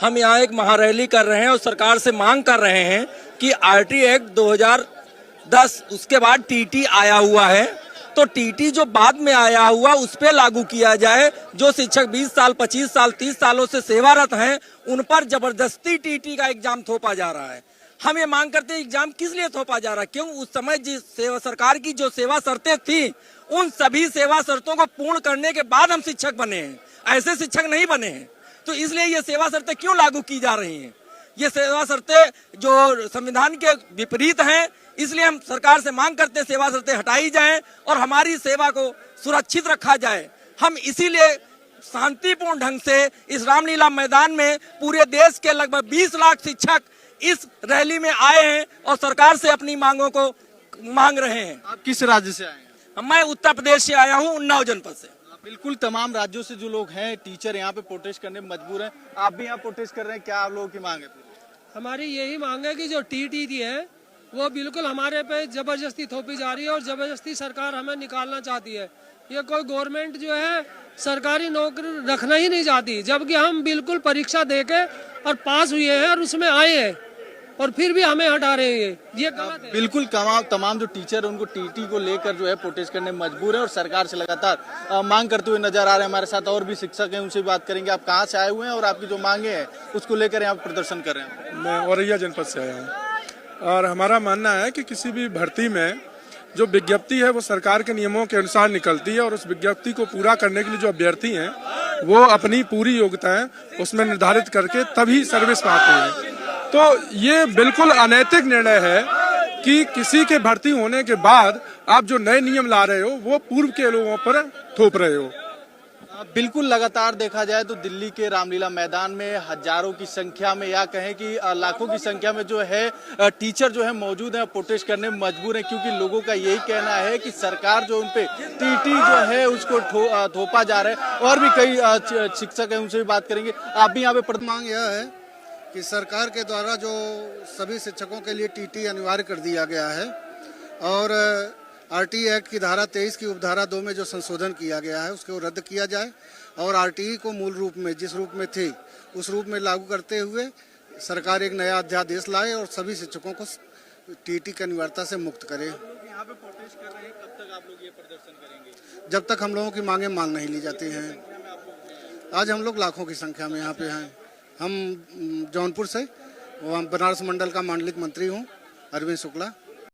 हम यहाँ एक महारैली कर रहे हैं और सरकार से मांग कर रहे हैं कि आरटी एक्ट 2010 उसके बाद टीटी आया हुआ है, तो टीटी जो बाद में आया हुआ उस पर लागू किया जाए। जो शिक्षक 20 साल 25 साल 30 सालों से सेवारत हैं उन पर जबरदस्ती टीटी का एग्जाम थोपा जा रहा है। हम ये मांग करते हैं एग्जाम किस लिए थोपा जा रहा है? क्यों उस समय जिस सरकार की जो सेवा शर्तें थी उन सभी सेवा शर्तों को पूर्ण करने के बाद हम शिक्षक बने हैं, ऐसे शिक्षक नहीं बने हैं। तो इसलिए ये सेवा शर्तें क्यों लागू की जा रही हैं? ये सेवा शर्तें जो संविधान के विपरीत हैं, इसलिए हम सरकार से मांग करते हैं सेवा शर्तें हटाई जाएं और हमारी सेवा को सुरक्षित रखा जाए। हम इसीलिए शांतिपूर्ण ढंग से इस रामलीला मैदान में पूरे देश के लगभग 20 लाख शिक्षक इस रैली में आए हैं और सरकार से अपनी मांगों को मांग रहे हैं। आप किस राज्य से आए हैं? मैं उत्तर प्रदेश से आया हूँ, उन्नाव जनपद से। बिल्कुल तमाम राज्यों से जो लोग हैं टीचर यहाँ पे प्रोटेस्ट करने में मजबूर हैं। आप भी यहाँ प्रोटेस्ट कर रहे हैं, क्या आप लोगों की मांग है? हमारी यही मांग है कि जो टीटी है वो बिल्कुल हमारे पे जबरदस्ती थोपी जा रही है और जबरदस्ती सरकार हमें निकालना चाहती है। ये कोई गवर्नमेंट जो है सरकारी नौकरी रखना ही नहीं चाहती, जबकि हम बिल्कुल परीक्षा देके और पास हुए हैं और उसमें आए हैं और फिर भी हमें हटा रहे हैं। ये गलत है। बिल्कुल तमाम जो टीचर उनको टीटी को लेकर जो है प्रोटेस्ट करने में मजबूर है और सरकार से लगातार मांग करते हुए नजर आ रहे हैं। हमारे साथ और भी शिक्षक हैं, उनसे बात करेंगे। आप कहाँ से आए हुए हैं और आपकी जो मांगे हैं उसको लेकर यहाँ प्रदर्शन कर रहे हैं? मैं औरैया जनपद से आया हूँ और हमारा मानना है कि किसी भी भर्ती में जो विज्ञप्ति है वो सरकार के नियमों के अनुसार निकलती है और उस विज्ञप्ति को पूरा करने के लिए जो अभ्यर्थी हैं वो अपनी पूरी योग्यताएं उसमें निर्धारित करके तभी सर्विस पाते हैं। तो ये बिल्कुल अनैतिक निर्णय है कि किसी के भर्ती होने के बाद आप जो नए नियम ला रहे हो वो पूर्व के लोगों पर थोप रहे हो। बिल्कुल लगातार देखा जाए तो दिल्ली के रामलीला मैदान में हजारों की संख्या में या कहें कि लाखों की संख्या में जो है टीचर जो है मौजूद है, प्रोटेस्ट करने में मजबूर है, क्योंकि लोगों का यही कहना है कि सरकार जो उनपे टीटी जो है उसको थोपा जा रहा है। और भी कई शिक्षक हैं, उनसे भी बात करेंगे। आप भी यहाँ पे मांग यह है कि सरकार के द्वारा जो सभी शिक्षकों के लिए टीटी अनिवार्य कर दिया गया है और आरटी एक्ट की धारा 23 की उपधारा 2 में जो संशोधन किया गया है उसको रद्द किया जाए और आरटीई को मूल रूप में जिस रूप में थे उस रूप में लागू करते हुए सरकार एक नया अध्यादेश लाए और सभी शिक्षकों को टीटी की अनिवार्यता से मुक्त करे। यहाँ पे प्रोटेस्ट कर रहे हैं, कब तक आप लोग ये प्रदर्शन करेंगे? जब तक हम लोगों की मांगे मान नहीं ली जाती हैं। आज हम लोग लाखों की संख्या में यहाँ पे हैं। हम जौनपुर से, बनारस मंडल का मांडलिक मंत्री हूँ, अरविंद शुक्ला।